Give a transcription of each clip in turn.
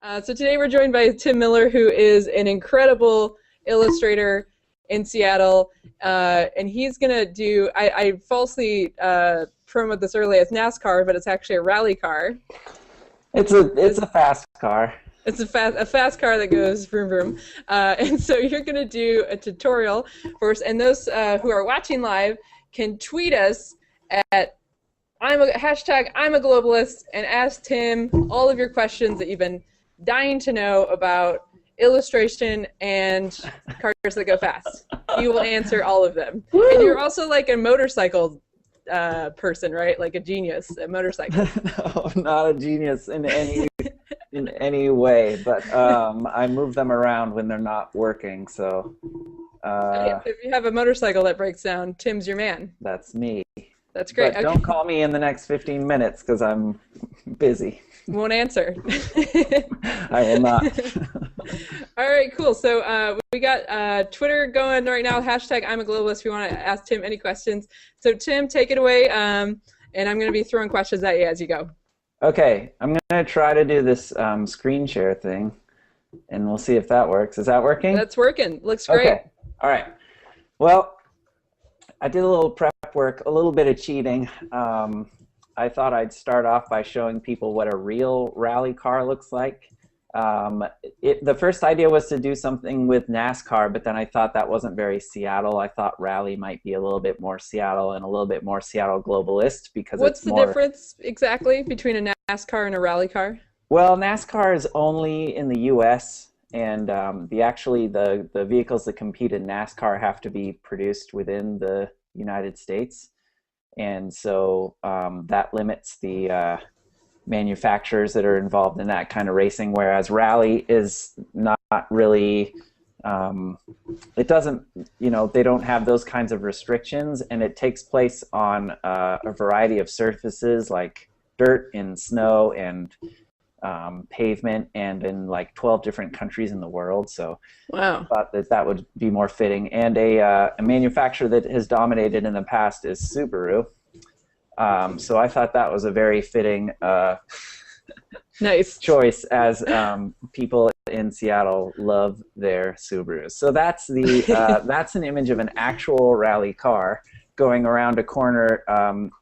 So today we're joined by Tim Miller, who is an incredible illustrator in Seattle, and he's going to do, I falsely promoted this early as NASCAR, but it's actually a rally car. It's a fast car. It's a fast car that goes vroom vroom. And so you're going to do a tutorial for us, and those who are watching live can tweet us at hashtag I'm a globalist and ask Tim all of your questions that you've been dying to know about illustration and cars that go fast. He will answer all of them. Woo! And you're also like a motorcycle person, right? Like a genius at motorcycles. No, not a genius in any way, but I move them around when they're not working. So if you have a motorcycle that breaks down, Tim's your man. That's me. That's great. But don't call me in the next 15 minutes because I'm busy. Won't answer. I will not. All right, cool. So we got Twitter going right now. Hashtag I'm a globalist. We want to ask Tim any questions. So Tim, take it away, and I'm going to be throwing questions at you as you go. Okay, I'm going to try to do this screen share thing, and we'll see if that works. Is that working? That's working. Looks great. Okay. All right. Well, I did a little prep work, a little bit of cheating. I thought I'd start off by showing people what a real rally car looks like. The first idea was to do something with NASCAR, but then I thought that wasn't very Seattle. I thought rally might be a little bit more Seattle and a little bit more Seattle globalist because What's it's the difference exactly between a NASCAR and a rally car? Well, NASCAR is only in the U.S. and the vehicles that compete in NASCAR have to be produced within the United States, and so that limits the manufacturers that are involved in that kind of racing, whereas rally is not really, it doesn't, they don't have those kinds of restrictions, and it takes place on a variety of surfaces like dirt and snow and pavement, and in like 12 different countries in the world. So wow. I thought that would be more fitting. And a manufacturer that has dominated in the past is Subaru. So I thought that was a very fitting nice choice, as people in Seattle love their Subarus. So that's that's an image of an actual rally car going around a corner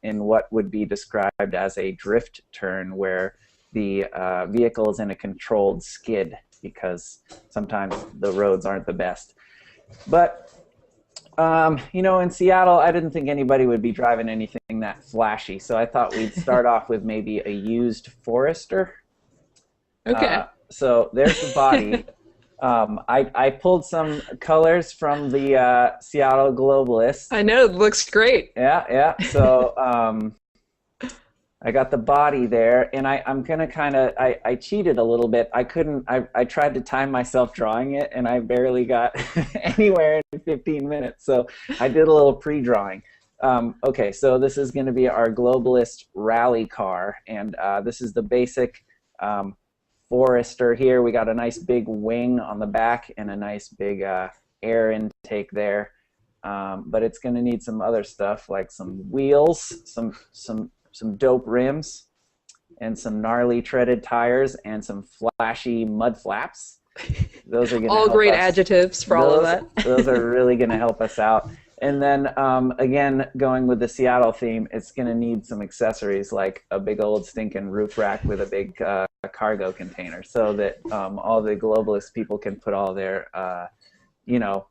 in what would be described as a drift turn, where the vehicle is in a controlled skid because sometimes the roads aren't the best. But in Seattle, I didn't think anybody would be driving anything that flashy, so I thought we'd start off with maybe a used Forester. Okay. So there's the body. I pulled some colors from the Seattle Globalist. I know, it looks great. Yeah. So I got the body there, and I'm gonna I cheated a little bit. I tried to time myself drawing it, and I barely got anywhere in 15 minutes. So I did a little pre-drawing. Okay, so this is gonna be our globalist rally car, and this is the basic Forester here. We got a nice big wing on the back and a nice big air intake there. But it's gonna need some other stuff like some wheels, some dope rims, and some gnarly treaded tires, and some flashy mud flaps. Those are going to all great adjectives for all of that. Those are really going to help us out. And then again, going with the Seattle theme, it's going to need some accessories like a big old stinking roof rack with a big cargo container, so that all the globalist people can put all their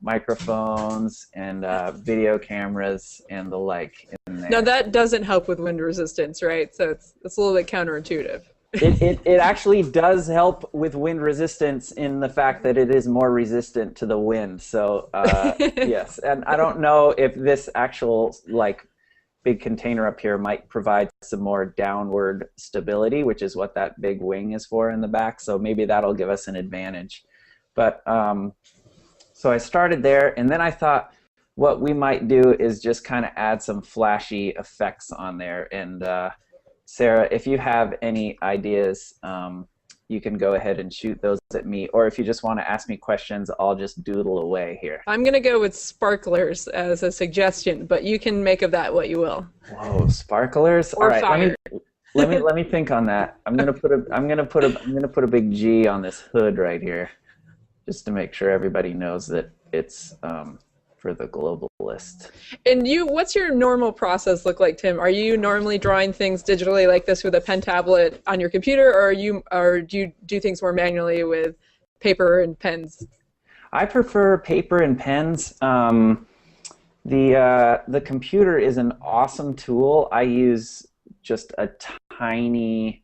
microphones and video cameras and the like in there. Now that doesn't help with wind resistance, right? So it's a little bit counterintuitive. It actually does help with wind resistance in the fact that it is more resistant to the wind. So yes, and I don't know if this actual big container up here might provide some more downward stability, which is what that big wing is for in the back. So maybe that'll give us an advantage. But so I started there, and then I thought what we might do is just kind of add some flashy effects on there. And Sarah, if you have any ideas, you can go ahead and shoot those at me. Or if you just want to ask me questions, I'll just doodle away here. I'm going to go with sparklers as a suggestion, but you can make of that what you will. Whoa, sparklers? Or all right, fire. let me think on that. I'm gonna put a big G on this hood right here, just to make sure everybody knows that it's for the globalist. And what's your normal process look like, Tim? Are you normally drawing things digitally like this with a pen tablet on your computer, or do you do things more manually with paper and pens? I prefer paper and pens. The computer is an awesome tool. I use just a tiny,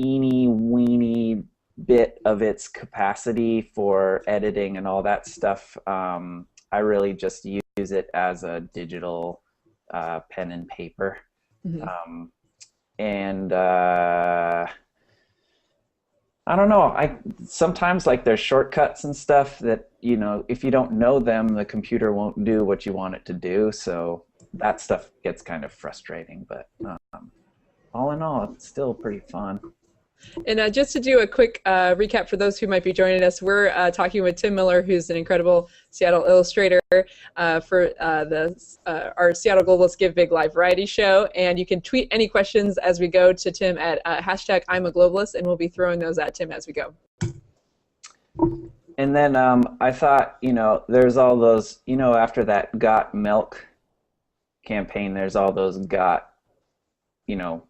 eeny weeny bit of its capacity for editing and all that stuff. I really just use it as a digital pen and paper. Hmm. And I don't know. I sometimes like there's shortcuts and stuff that, if you don't know them, the computer won't do what you want it to do. So that stuff gets kind of frustrating. But all in all, it's still pretty fun. And just to do a quick recap for those who might be joining us, we're talking with Tim Miller, who's an incredible Seattle illustrator for our Seattle Globalist Give Big Live variety show. And you can tweet any questions as we go to Tim at hashtag I'm a Globalist, and we'll be throwing those at Tim as we go. And then I thought, there's all those, after that Got Milk campaign, there's all those Got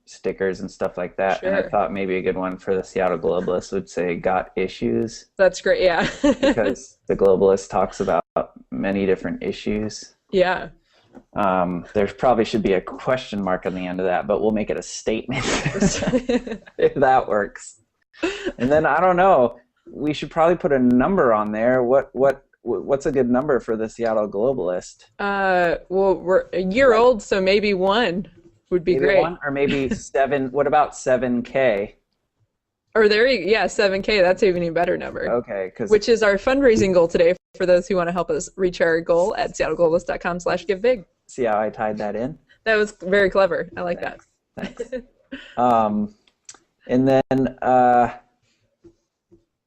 stickers and stuff like that. Sure. And I thought maybe a good one for the Seattle Globalist would say "Got Issues." That's great, yeah. Because the Globalist talks about many different issues. Yeah. There probably should be a question mark on the end of that, but we'll make it a statement if that works. And then I don't know. We should probably put a number on there. What's a good number for the Seattle Globalist? Well, we're a year old, so maybe 1 would be Maybe great. 1 or maybe 7. What about 7K? Or 7K. That's even a better number. Okay, which is our fundraising goal today for those who want to help us reach our goal at seattleglobalist.com/givebig. See how I tied that in? That was very clever. I like Thanks. that. Thanks. And then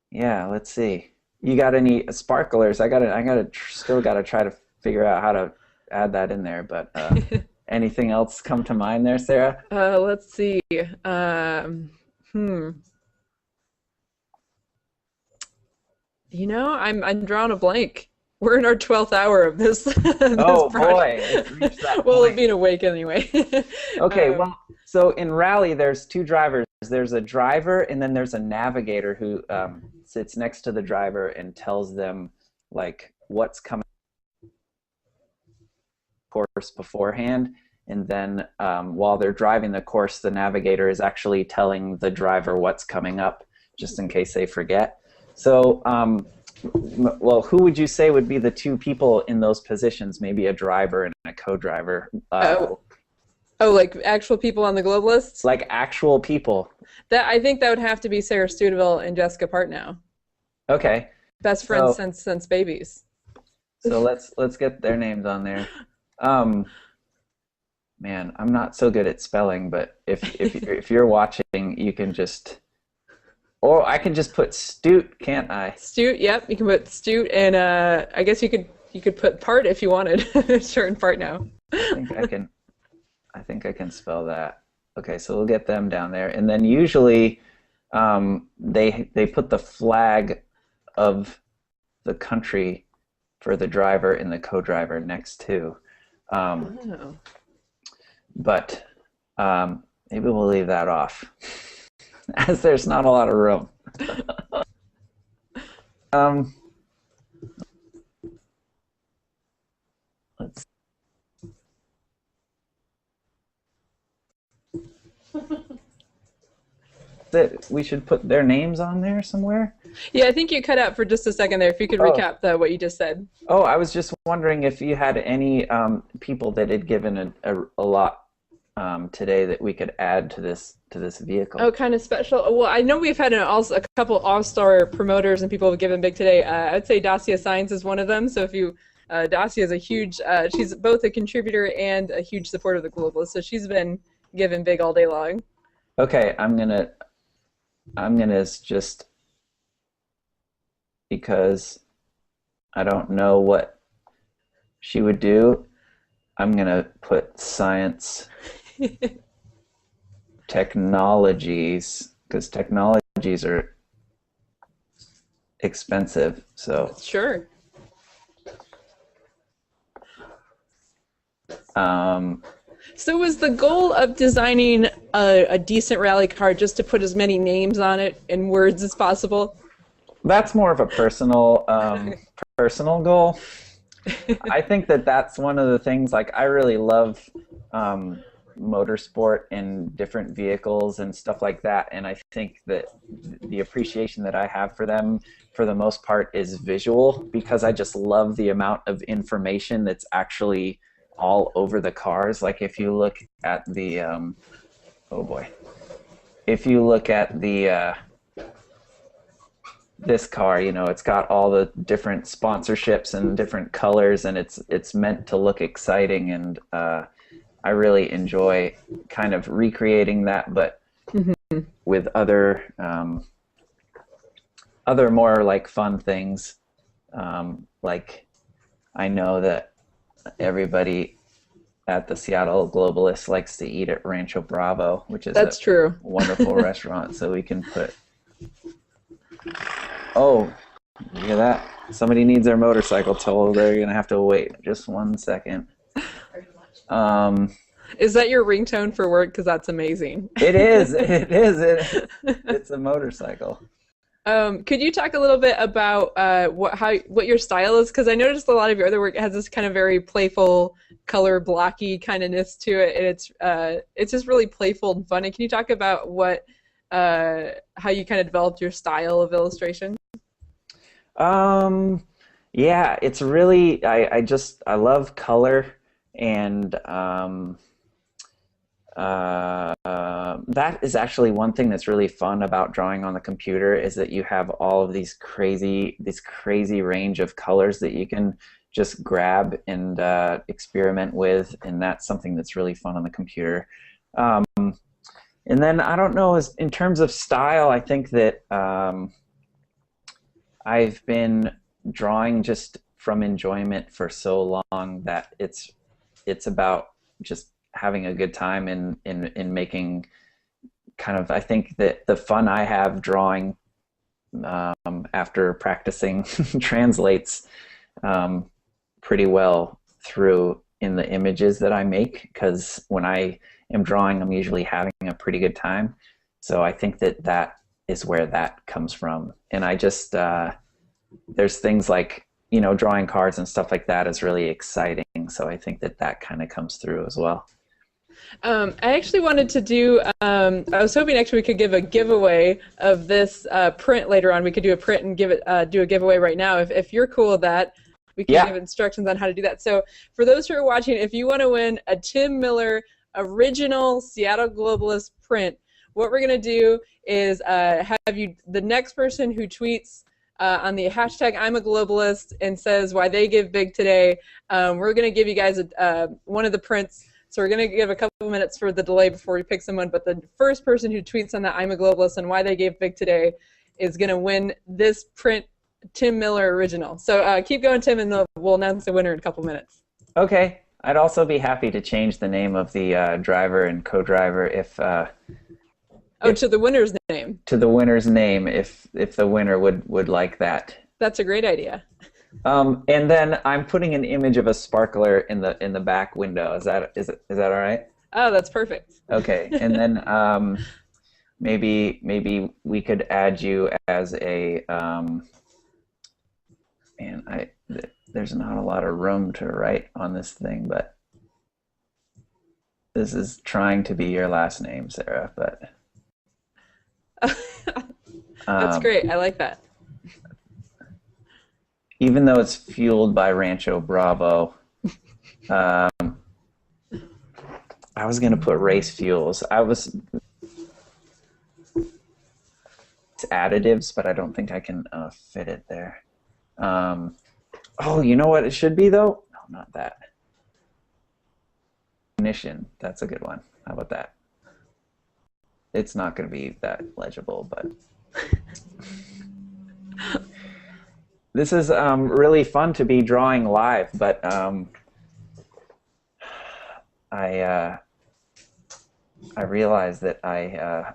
yeah, let's see. You got any sparklers? Still gotta try to figure out how to add that in there. But anything else come to mind there, Sarah? Let's see. I'm drawing a blank. We're in our 12th hour of this. Oh boy, it's reached that well, point. being awake anyway. Okay, well, so in Rally, there's 2 drivers. There's a driver, and then there's a navigator who sits next to the driver and tells them like what's coming course beforehand. And then while they're driving the course, the navigator is actually telling the driver what's coming up, just in case they forget. So, well, who would you say would be the 2 people in those positions? Maybe a driver and a co-driver. Like actual people on the Globalists? Like actual people. I think that would have to be Sarah Studeville and Jessica Partnow. Okay. Best friends since babies. So let's get their names on there. Man, I'm not so good at spelling, but if you're watching, you can just, or I can just put Stute, can't I? Stute, yep. You can put Stute, and I guess you could put Part if you wanted. Sure, and Part now. I think I can spell that. Okay, so we'll get them down there, and then usually they put the flag of the country for the driver and the co-driver next to. But maybe we'll leave that off, as there's not a lot of room. Let's. We should put their names on there somewhere. Yeah, I think you cut out for just a second there. If you could recap what you just said. Oh, I was just wondering if you had any people that had given a lot today that we could add to this vehicle. Oh, kind of special. Well, I know we've had a couple all-star promoters and people who've given big today. I'd say Dacia Science is one of them. So if you, Dacia is a huge, she's both a contributor and a huge supporter of the Globalists. So she's been giving big all day long. Okay, I'm gonna just, because I don't know what she would do, I'm gonna put science technologies, because technologies are expensive. So Sure. So was the goal of designing a decent rally car just to put as many names on it and words as possible? that's more of a personal goal. I think that that's one of the things, like I really love motorsport and different vehicles and stuff like that, and I think that the appreciation that I have for them for the most part is visual, because I just love the amount of information that's actually all over the cars. Like if you look at the oh boy, if you look at the this car, you know, it's got all the different sponsorships and different colors, and it's meant to look exciting, and I really enjoy kind of recreating that, but with other other more like fun things. Like I know that everybody at the Seattle Globalist likes to eat at Rancho Bravo, which is That's true. wonderful restaurant. So we can put. Oh, look at that! Somebody needs their motorcycle towed. They're gonna have to wait just 1 second. Is that your ringtone for work? Because that's amazing. It is. It is. It's a motorcycle. Could you talk a little bit about what your style is? Because I noticed a lot of your other work has this kind of very playful, color blocky kind ofness to it, and it's just really playful and funny. Can you talk about how you kind of developed your style of illustration? Yeah, it's really I love color, and that is actually one thing that's really fun about drawing on the computer, is that you have all of these crazy range of colors that you can just grab and experiment with, and that's something that's really fun on the computer. And then I don't know, as in terms of style, I think that I've been drawing just from enjoyment for so long that it's about just having a good time in making kind of, I think that the fun I have drawing after practicing translates pretty well through in the images that I make, because when I am drawing, I'm usually having a pretty good time. So I think that that is where that comes from. And I just, there's things like, you know, drawing cards and stuff like that is really exciting. So I think that that kind of comes through as well. I actually wanted to do, I was hoping actually we could give a giveaway of this print later on. We could do a print and do a giveaway right now. If you're cool with that, we can give instructions on how to do that. So for those who are watching, if you want to win a Tim Miller original Seattle Globalist print, what we're going to do is have you, the next person who tweets on the hashtag I'm a Globalist and says why they give big today, we're going to give you guys one of the prints. So we're going to give a couple minutes for the delay before we pick someone, but the first person who tweets on that I'm a Globalist and why they gave big today is going to win this print Tim Miller original. So keep going, Tim, and we'll announce the winner in a couple minutes. Okay. I'd also be happy to change the name of the driver and co-driver if to the winner's name. To the winner's name, if the winner would like that. That's a great idea. And then I'm putting an image of a sparkler in the back window. Is that all right? Oh, that's perfect. Okay. And then maybe we could add you as a man. There's not a lot of room to write on this thing, but this is trying to be your last name, Sarah. But that's great. I like that. Even though it's fueled by Rancho Bravo, I was going to put race fuels. It's additives, but I don't think I can fit it there. Oh, you know what it should be, though? No, not that. Ignition. That's a good one. How about that? It's not going to be that legible, but... This is really fun to be drawing live, but I realized that I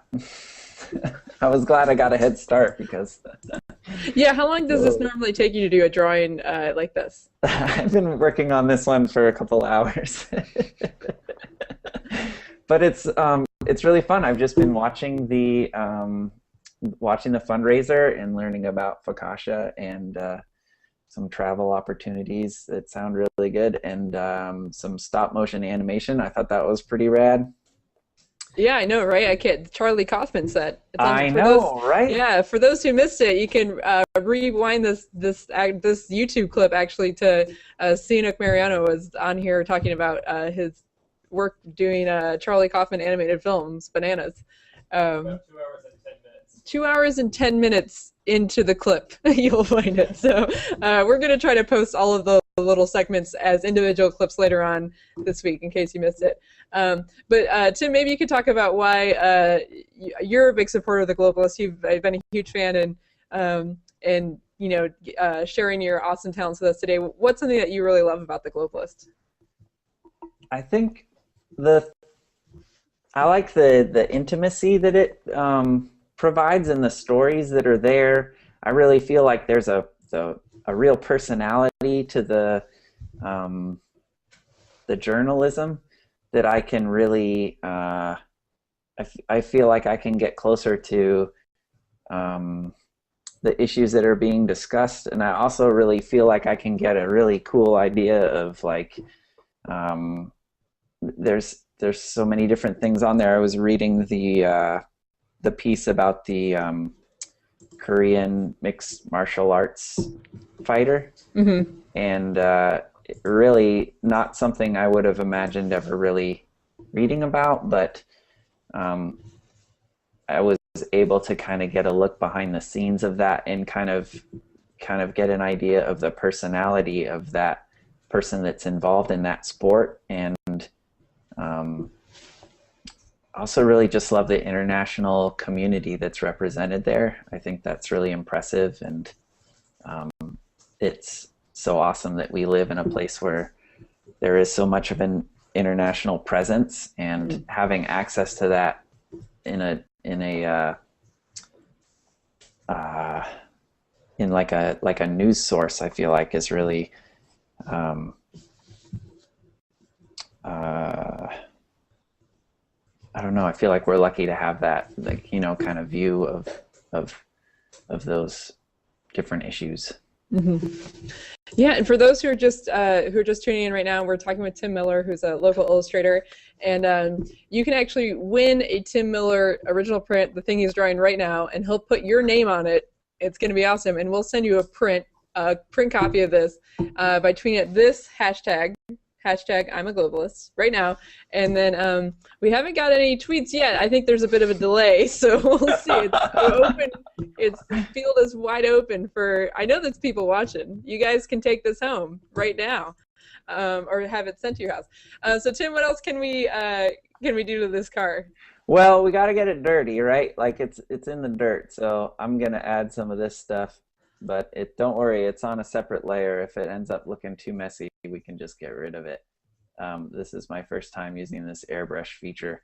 I was glad I got a head start because Yeah, how long does this whoa. normally take you to do a drawing like this? I've been working on this one for a couple hours. But it's really fun. I've just been watching the fundraiser and learning about Fakasha and some travel opportunities that sound really good, and some stop motion animation. I thought that was pretty rad. Yeah, I know, right? I can't. Charlie Kaufman set. It's on I for those. know, right? Yeah, for those who missed it, you can rewind this YouTube clip actually to Cianuk Mariano was on here talking about his work doing Charlie Kaufman animated films, Bananas. Um, About 2 hours and 10 minutes. 2 hours and 10 minutes into the clip, you'll find it. So we're going to try to post all of the little segments as individual clips later on this week in case you missed it. But Tim, maybe you could talk about why you're a big supporter of the Globalists. You've been a huge fan and sharing your awesome talents with us today. What's something that you really love about the Globalist? I think I like the intimacy that it provides and the stories that are there. I really feel like there's a real personality to the journalism that I can really I feel like I can get closer to the issues that are being discussed, and I also really feel like I can get a really cool idea of like there's so many different things on there. I was reading the piece about the Korean mixed martial arts fighter, Mm-hmm. and really not something I would have imagined ever really reading about, but I was able to kind of get a look behind the scenes of that and kind of get an idea of the personality of that person that's involved in that sport, and also really just love the international community that's represented there. I think that's really impressive, and it's so awesome that we live in a place where there is so much of an international presence, and having access to that in like a news source, I feel like is really I don't know. I feel like we're lucky to have that, like, kind of view of those different issues. Mm-hmm. Yeah, and for those who are just tuning in right now, we're talking with Tim Miller, who's a local illustrator, and you can actually win a Tim Miller original print, the thing he's drawing right now, and he'll put your name on it. It's going to be awesome, and we'll send you a print copy of this by tweeting at this hashtag I'm a globalist right now, and then we haven't got any tweets yet. I think there's a bit of a delay, so we'll see. It's open. The field is wide open for. I know there's people watching. You guys can take this home right now, or have it sent to your house. So Tim, what else can we do to this car? Well, we got to get it dirty, right? Like it's in the dirt, so I'm gonna add some of this stuff. But don't worry, it's on a separate layer. If it ends up looking too messy, we can just get rid of it. This is my first time using this airbrush feature.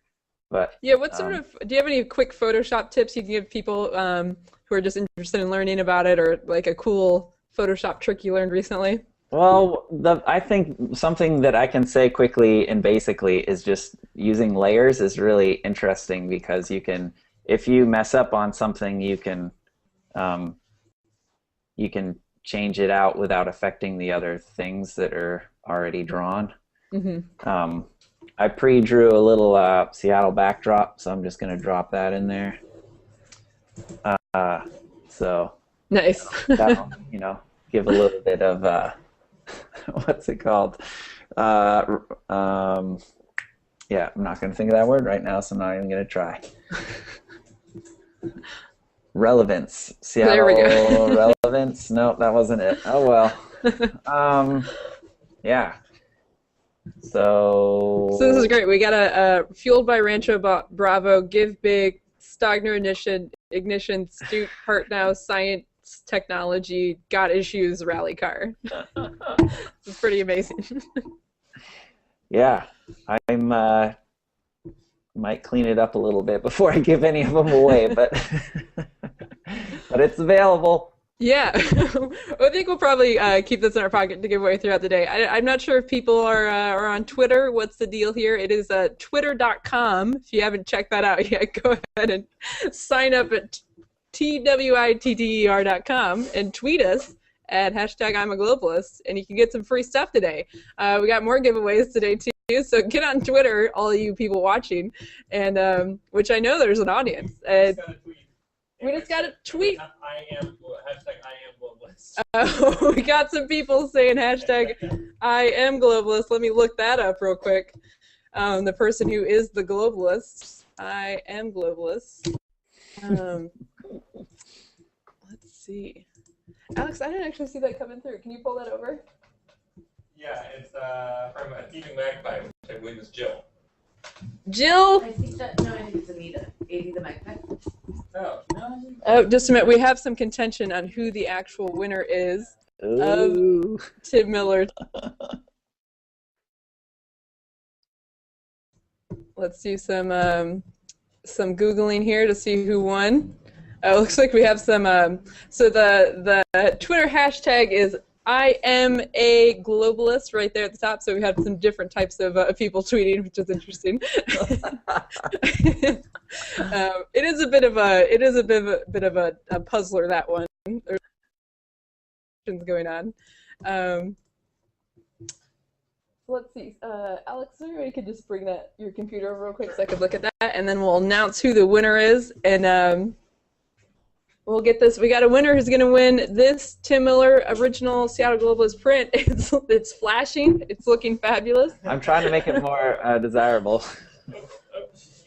But yeah, what sort of, do you have any quick Photoshop tips you can give people who are just interested in learning about it, or like a cool Photoshop trick you learned recently? Well, I think something that I can say quickly and basically is just using layers is really interesting, because you can, if you mess up on something, you can change it out without affecting the other things that are already drawn. Mm-hmm. I pre-drew a little Seattle backdrop, so I'm just going to drop that in there. So nice. That'll, give a little bit of what's it called? Yeah, I'm not going to think of that word right now, so I'm not even going to try. Relevance. Seattle there we go. relevance. No, that wasn't it. Oh well. Yeah. So this is great. We got a fueled by Rancho Bravo, give big, Stogner ignition, Stute Hartnow, science, technology, got issues rally car. It's pretty amazing. Yeah, I'm might clean it up a little bit before I give any of them away, but but it's available. Yeah, I think we'll probably keep this in our pocket to give away throughout the day. I'm not sure if people are on Twitter. What's the deal here? It is twitter.com. If you haven't checked that out yet, go ahead and sign up at twitter.com and tweet us at hashtag I'm a globalist, and you can get some free stuff today. We got more giveaways today too, so get on Twitter, all of you people watching, and which I know there's an audience. We just got a tweet. Hashtag I am globalist. We got some people saying hashtag I am globalist. Let me look that up real quick. The person who is the globalist. I am globalist. Let's see. Alex, I didn't actually see that coming through. Can you pull that over? Yeah, it's from a thieving magpie, which I believe is Jill. Jill? I think it's Anita. Amy the magpie. Oh, no. Oh, just a minute. We have some contention on who the actual winner is Ooh. of Tim Miller. Let's do some Googling here to see who won. It looks like we have some. So the Twitter hashtag is I am a globalist right there at the top. So we have some different types of people tweeting, which is interesting. It is a bit of a puzzler, that one. There's things going on. Let's see, Alex, is there any way you could just bring your computer over real quick so I could look at that, and then we'll announce who the winner is, and we'll get this. We got a winner who's going to win this Tim Miller original Seattle Globalist print. It's flashing. It's looking fabulous. I'm trying to make it more desirable.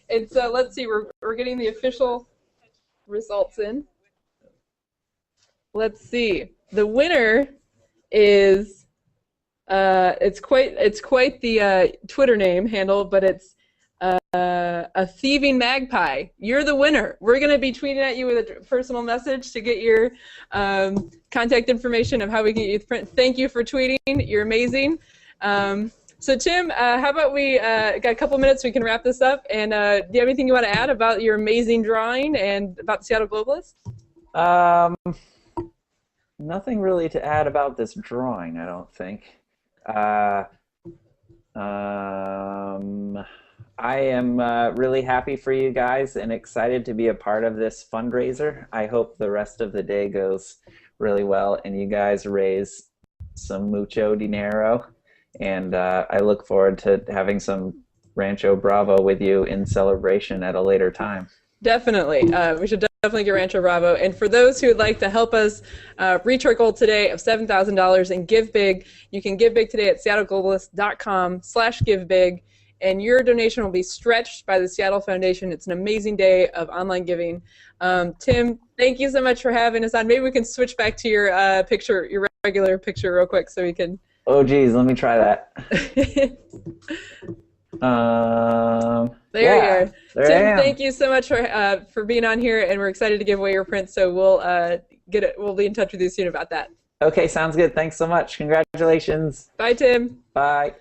It's let's see. We're getting the official results in. Let's see. The winner is it's quite the Twitter name handle, but it's a thieving magpie. You're the winner. We're going to be tweeting at you with a personal message to get your contact information of how we can get you the print. Thank you for tweeting. You're amazing. So Tim, how about we got a couple minutes, we can wrap this up, and do you have anything you want to add about your amazing drawing and about the Seattle Globalist? Nothing really to add about this drawing, I don't think. I am really happy for you guys and excited to be a part of this fundraiser. I hope the rest of the day goes really well and you guys raise some mucho dinero. And I look forward to having some Rancho Bravo with you in celebration at a later time. Definitely. We should definitely get Rancho Bravo. And for those who would like to help us reach our goal today of $7,000 and give big, you can give big today at seattleglobalist.com/givebig. And your donation will be stretched by the Seattle Foundation. It's an amazing day of online giving. Tim, thank you so much for having us on. Maybe we can switch back to your picture, your regular picture real quick so we can... Oh, geez, let me try that. There you are. Tim, thank you so much for being on here, and we're excited to give away your print, so we'll be in touch with you soon about that. Okay, sounds good. Thanks so much. Congratulations. Bye, Tim. Bye.